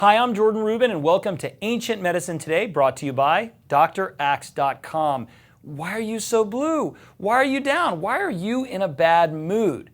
Hi, I'm Jordan Rubin and welcome to Ancient Medicine Today, brought to you by draxe.com. Why are you so blue? Why are you down? Why are you in a bad mood?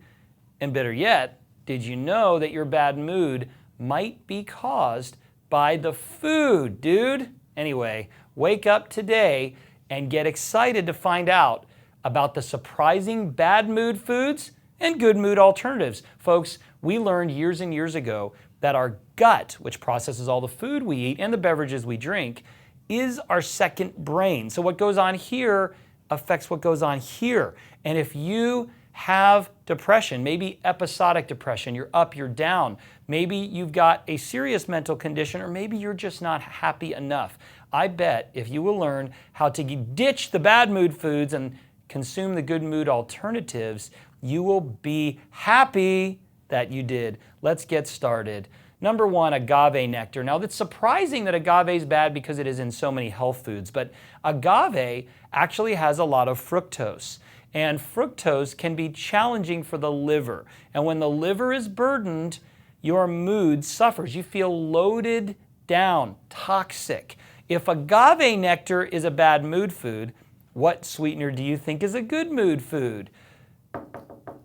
And better yet, did you know that your bad mood might be caused by the food, dude? Anyway, wake up today and get excited to find out about the surprising bad mood foods and good mood alternatives. Folks, we learned years and years ago that our gut, which processes all the food we eat and the beverages we drink, is our second brain. So what goes on here affects what goes on here. And if you have depression, maybe episodic depression, you're up, you're down, maybe you've got a serious mental condition, or maybe you're just not happy enough, I bet if you will learn how to ditch the bad mood foods and consume the good mood alternatives, you will be happy that you did. Let's get started. Number one, agave nectar. Now, it's surprising that agave is bad because it is in so many health foods, but agave actually has a lot of fructose, and fructose can be challenging for the liver. And when the liver is burdened, your mood suffers. You feel loaded down, toxic. If agave nectar is a bad mood food, what sweetener do you think is a good mood food?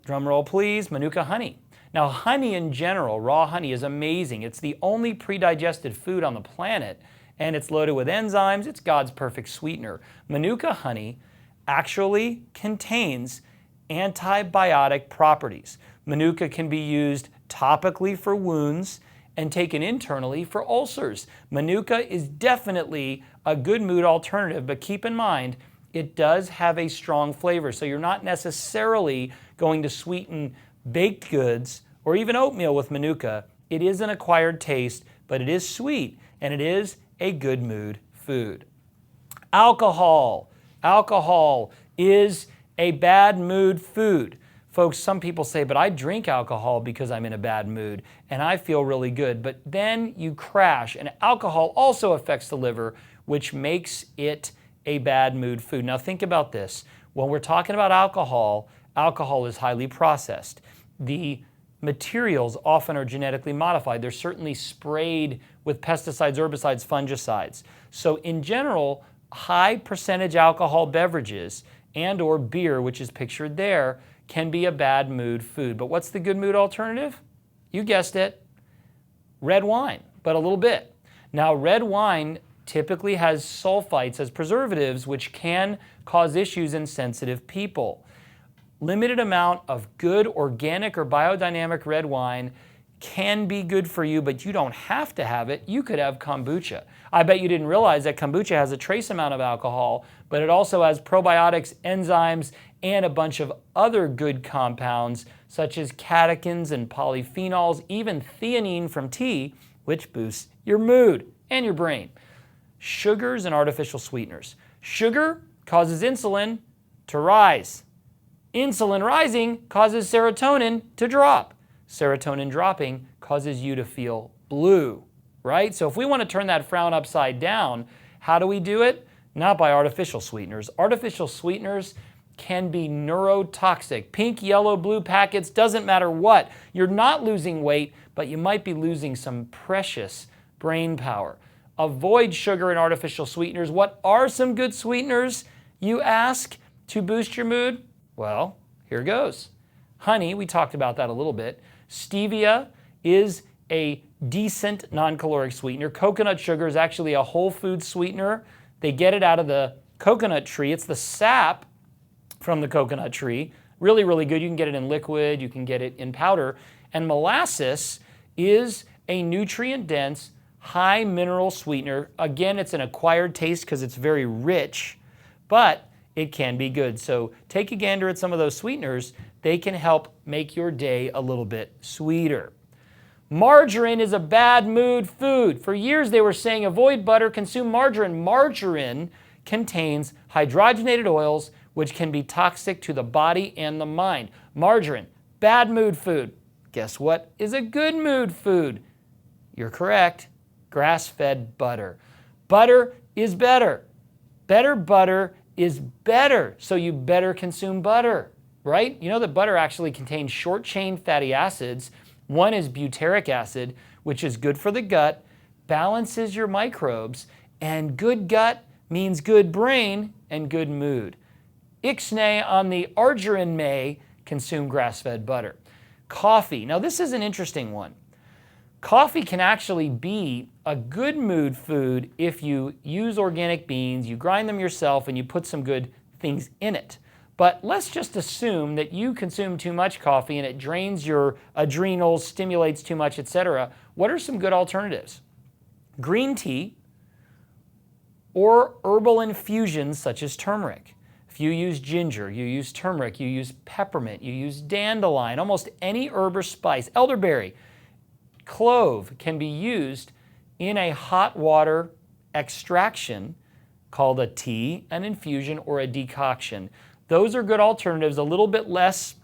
Drum roll, please. Manuka honey. Now, honey in general, raw honey, is amazing. It's the only pre-digested food on the planet, and it's loaded with enzymes. It's God's perfect sweetener. Manuka honey actually contains antibiotic properties. Manuka can be used topically for wounds and taken internally for ulcers. Manuka is definitely a good mood alternative, but keep in mind, it does have a strong flavor, so you're not necessarily going to sweeten baked goods or even oatmeal with Manuka. It is an acquired taste, but it is sweet, and it is a good mood food. Alcohol. Alcohol is a bad mood food. Folks, some people say, but I drink alcohol because I'm in a bad mood and I feel really good. But then you crash, and alcohol also affects the liver, which makes it a bad mood food. Now think about this. When we're talking about alcohol, alcohol is highly processed. The materials often are genetically modified. They're certainly sprayed with pesticides, herbicides, fungicides. So in general, high percentage alcohol beverages and or beer, which is pictured there, can be a bad mood food. But what's the good mood alternative? You guessed it, red wine, but a little bit. Now, red wine typically has sulfites as preservatives, which can cause issues in sensitive people. Limited amount of good organic or biodynamic red wine can be good for you, but you don't have to have it. You could have kombucha. I bet you didn't realize that kombucha has a trace amount of alcohol, but it also has probiotics, enzymes, and a bunch of other good compounds, such as catechins and polyphenols, even theanine from tea, which boosts your mood and your brain. Sugars and artificial sweeteners. Sugar causes insulin to rise. Insulin rising causes serotonin to drop. Serotonin dropping causes you to feel blue, right? So if we want to turn that frown upside down, how do we do it? Not by artificial sweeteners. Artificial sweeteners can be neurotoxic. Pink, yellow, blue packets, doesn't matter what. You're not losing weight, but you might be losing some precious brain power. Avoid sugar and artificial sweeteners. What are some good sweeteners, you ask, to boost your mood? Well, here goes. Honey, we talked about that a little bit. Stevia is a decent non-caloric sweetener. Coconut sugar is actually a whole food sweetener. They get it out of the coconut tree. It's the sap from the coconut tree. Really, really good. You can get it in liquid. You can get it in powder. And molasses is a nutrient-dense, high mineral sweetener. Again, it's an acquired taste because it's very rich, but it can be good. So take a gander at some of those sweeteners. They can help make your day a little bit sweeter. Margarine is a bad mood food. For years they were saying avoid butter, consume margarine. Margarine contains hydrogenated oils, which can be toxic to the body and the mind. Margarine, bad mood food. Guess what is a good mood food? You're correct. Grass-fed butter. Butter is better. Better butter is better, so you better consume butter, right? You know that butter actually contains short-chain fatty acids. One is butyric acid, which is good for the gut, balances your microbes, and good gut means good brain and good mood. Ixnay on the Argerin may consume grass-fed butter. Coffee. Now this is an interesting one. Coffee can actually be a good mood food if you use organic beans, you grind them yourself, and you put some good things in it. But let's just assume that you consume too much coffee and it drains your adrenals, stimulates too much, etc. What are some good alternatives? Green tea or herbal infusions such as turmeric. If you use ginger, you use turmeric, you use peppermint, you use dandelion, almost any herb or spice, elderberry, clove can be used in a hot water extraction called a tea, an infusion, or a decoction. Those are good alternatives, a little bit less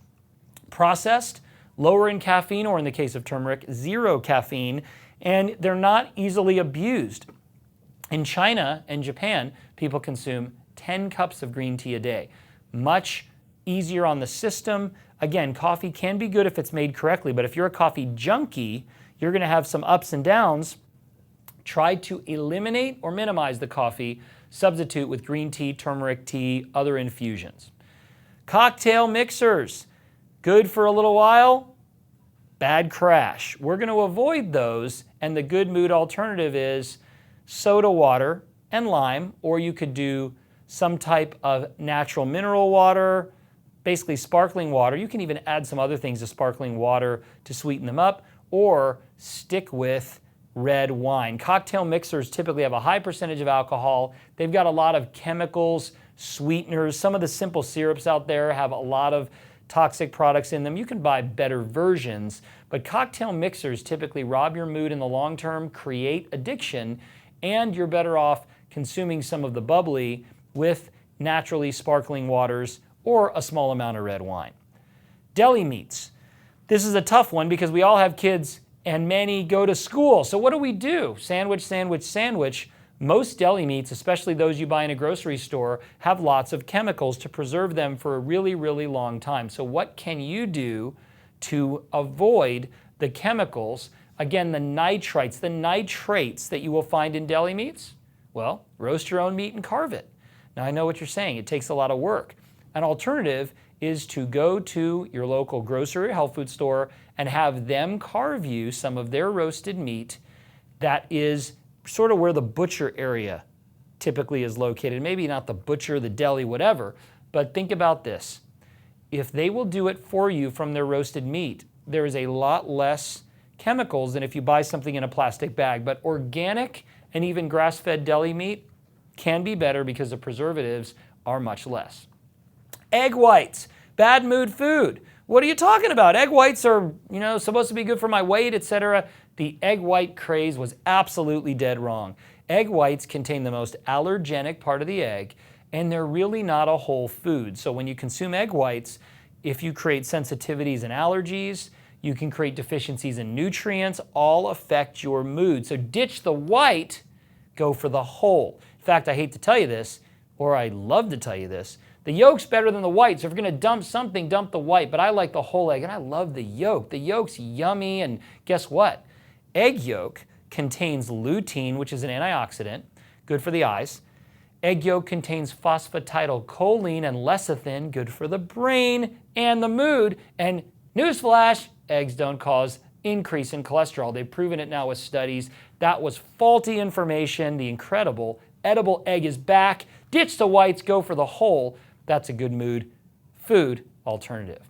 processed, lower in caffeine, or in the case of turmeric, 0 caffeine, and they're not easily abused. In China and Japan, people consume 10 cups of green tea a day. Much easier on the system. Again, coffee can be good if it's made correctly, but if you're a coffee junkie, you're going to have some ups and downs. Try to eliminate or minimize the coffee. Substitute with green tea, turmeric tea, other infusions. Cocktail mixers. Good for a little while, bad crash. We're going to avoid those, and the good mood alternative is soda water and lime, or you could do some type of natural mineral water, basically sparkling water. You can even add some other things to sparkling water to sweeten them up, or stick with red wine. Cocktail mixers typically have a high percentage of alcohol. They've got a lot of chemicals, sweeteners. Some of the simple syrups out there have a lot of toxic products in them. You can buy better versions, but cocktail mixers typically rob your mood in the long term, create addiction, and you're better off consuming some of the bubbly with naturally sparkling waters or a small amount of red wine. Deli meats. This is a tough one because we all have kids and many go to school. So what do? Sandwich, sandwich, sandwich. Most deli meats, especially those you buy in a grocery store, have lots of chemicals to preserve them for a really, really long time. So what can you do to avoid the chemicals? Again, the nitrates that you will find in deli meats? Well, roast your own meat and carve it. Now I know what you're saying, it takes a lot of work. An alternative is to go to your local grocery or health food store and have them carve you some of their roasted meat that is sort of where the butcher area typically is located. Maybe not the butcher, the deli, whatever, but think about this. If they will do it for you from their roasted meat, there is a lot less chemicals than if you buy something in a plastic bag. But organic and even grass-fed deli meat can be better because the preservatives are much less. Egg whites, bad mood food. What are you talking about? Egg whites are, supposed to be good for my weight, etc. The egg white craze was absolutely dead wrong. Egg whites contain the most allergenic part of the egg, and they're really not a whole food. So when you consume egg whites, if you create sensitivities and allergies, you can create deficiencies in nutrients, all affect your mood. So ditch the white, go for the whole. In fact, I hate to tell you this, or I love to tell you this, the yolk's better than the white, so if you're going to dump something, dump the white, but I like the whole egg, and I love the yolk. The yolk's yummy, and guess what? Egg yolk contains lutein, which is an antioxidant, good for the eyes. Egg yolk contains phosphatidylcholine and lecithin, good for the brain and the mood, and newsflash, eggs don't cause increase in cholesterol. They've proven it now with studies. That was faulty information. The incredible edible egg is back. Ditch the whites, go for the whole. That's a good mood food alternative.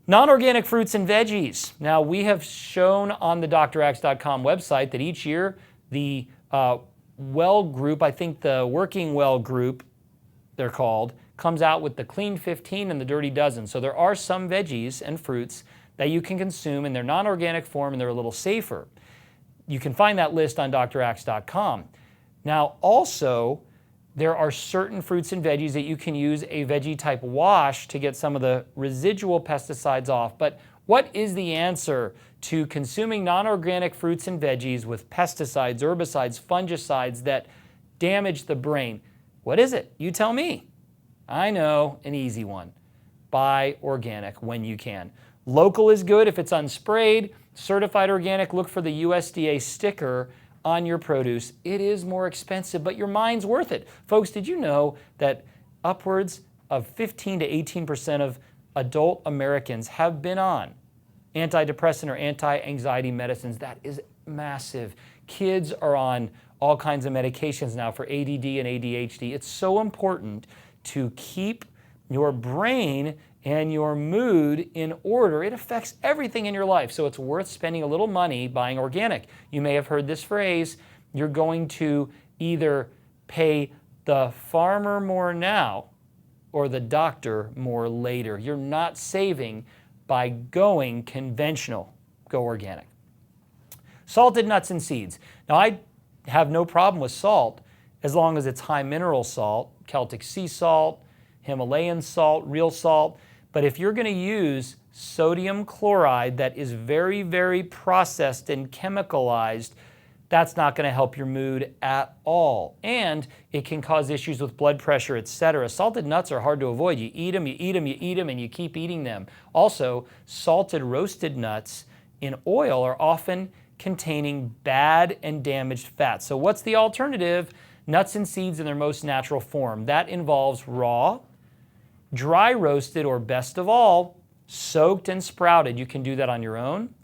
Non-organic fruits and veggies. Now, we have shown on the drax.com website that each year the Well group, I think the Working Well group, they're called, comes out with the Clean 15 and the Dirty Dozen. So there are some veggies and fruits that you can consume in their non-organic form, and they're a little safer. You can find that list on drax.com. Now, also, there are certain fruits and veggies that you can use a veggie type wash to get some of the residual pesticides off. But what is the answer to consuming non-organic fruits and veggies with pesticides, herbicides, fungicides that damage the brain? What is it? You tell me. I know, an easy one. Buy organic when you can. Local is good if it's unsprayed. Certified organic, look for the USDA sticker on your produce. It is more expensive, but your mind's worth it. Folks, did you know that upwards of 15 to 18% of adult Americans have been on antidepressant or anti-anxiety medicines? That is massive. Kids are on all kinds of medications now for ADD and ADHD. It's so important to keep your brain and your mood in order. It affects everything in your life, so it's worth spending a little money buying organic. You may have heard this phrase, you're going to either pay the farmer more now or the doctor more later. You're not saving by going conventional. Go organic. Salted nuts and seeds. Now, I have no problem with salt as long as it's high mineral salt, Celtic sea salt, Himalayan salt, real salt. But if you're going to use sodium chloride that is very, very processed and chemicalized, that's not going to help your mood at all. And it can cause issues with blood pressure, etc. Salted nuts are hard to avoid. You eat them, you eat them, you eat them, and you keep eating them. Also, salted roasted nuts in oil are often containing bad and damaged fats. So what's the alternative? Nuts and seeds in their most natural form. That involves raw, dry roasted, or best of all, soaked and sprouted. You can do that on your own.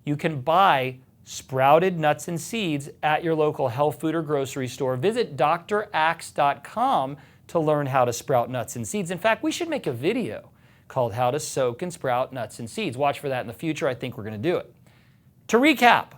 You can buy sprouted nuts and seeds at your local health food or grocery store. Visit draxe.com to learn how to sprout nuts and seeds. In fact, we should make a video called How to Soak and Sprout Nuts and Seeds. Watch for that in the future. I think we're going to do it. To recap,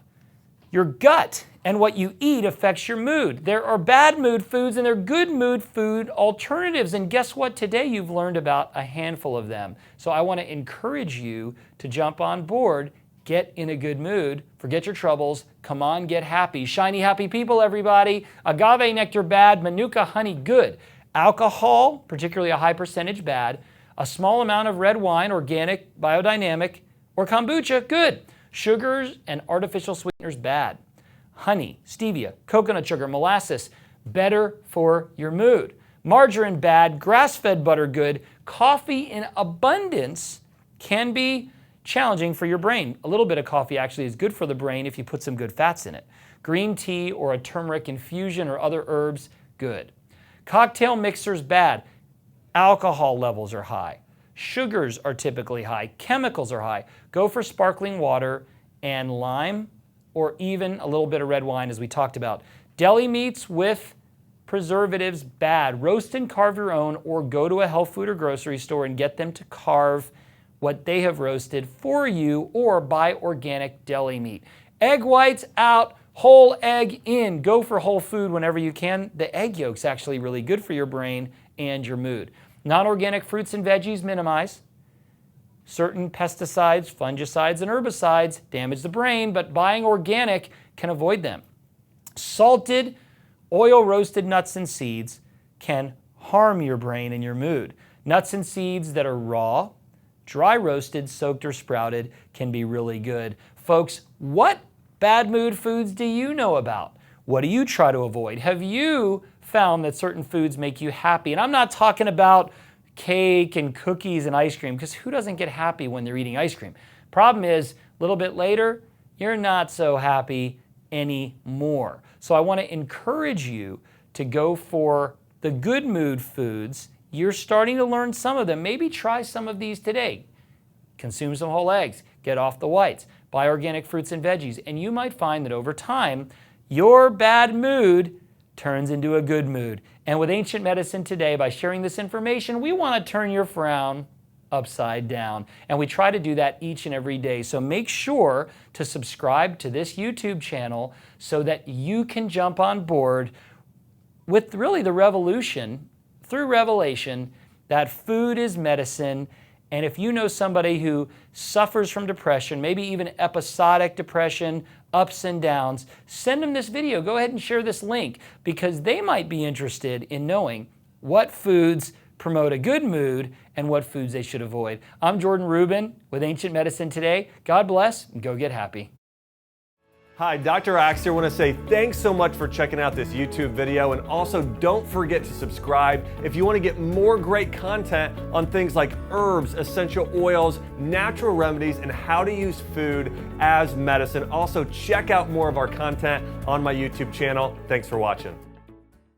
your gut and what you eat affects your mood. There are bad mood foods and there are good mood food alternatives. And guess what? Today you've learned about a handful of them. So I want to encourage you to jump on board, get in a good mood, forget your troubles, come on, get happy. Shiny, happy people, everybody. Agave nectar, bad. Manuka honey, good. Alcohol, particularly a high percentage, bad. A small amount of red wine, organic, biodynamic, or kombucha, good. Sugars and artificial sweeteners, bad. Honey, stevia, coconut sugar, molasses, better for your mood. Margarine, bad. Grass-fed butter, good. Coffee in abundance can be challenging for your brain. A little bit of coffee actually is good for the brain if you put some good fats in it. Green tea or a turmeric infusion or other herbs, good. Cocktail mixers, bad. Alcohol levels are high. Sugars are typically high. Chemicals are high. Go for sparkling water and lime or even a little bit of red wine, as we talked about. Deli meats with preservatives, bad. Roast and carve your own, or go to a health food or grocery store and get them to carve what they have roasted for you, or buy organic deli meat. Egg whites out, whole egg in. Go for whole food whenever you can. The egg yolk's actually really good for your brain and your mood. Non-organic fruits and veggies, minimize. Certain pesticides, fungicides, and herbicides damage the brain, but buying organic can avoid them. Salted, oil-roasted nuts and seeds can harm your brain and your mood. Nuts and seeds that are raw, dry roasted, soaked, or sprouted can be really good. Folks, what bad mood foods do you know about? What do you try to avoid? Have you found that certain foods make you happy? And I'm not talking about cake and cookies and ice cream, because who doesn't get happy when they're eating ice cream? Problem is, a little bit later, you're not so happy anymore. So I want to encourage you to go for the good mood foods. You're starting to learn some of them. Maybe try some of these today. Consume some whole eggs. Get off the whites. Buy organic fruits and veggies. And you might find that over time, your bad mood turns into a good mood. And with Ancient Medicine today, by sharing this information, we want to turn your frown upside down. And we try to do that each and every day. So make sure to subscribe to this YouTube channel so that you can jump on board with really the revolution through revelation that food is medicine. And if you know somebody who suffers from depression, maybe even episodic depression, ups and downs, send them this video. Go ahead and share this link, because they might be interested in knowing what foods promote a good mood and what foods they should avoid. I'm Jordan Rubin with Ancient Medicine today. God bless and go get happy. Hi, Dr. Axe here. I want to say thanks so much for checking out this YouTube video, and also don't forget to subscribe if you want to get more great content on things like herbs, essential oils, natural remedies, and how to use food as medicine. Also, check out more of our content on my YouTube channel. Thanks for watching.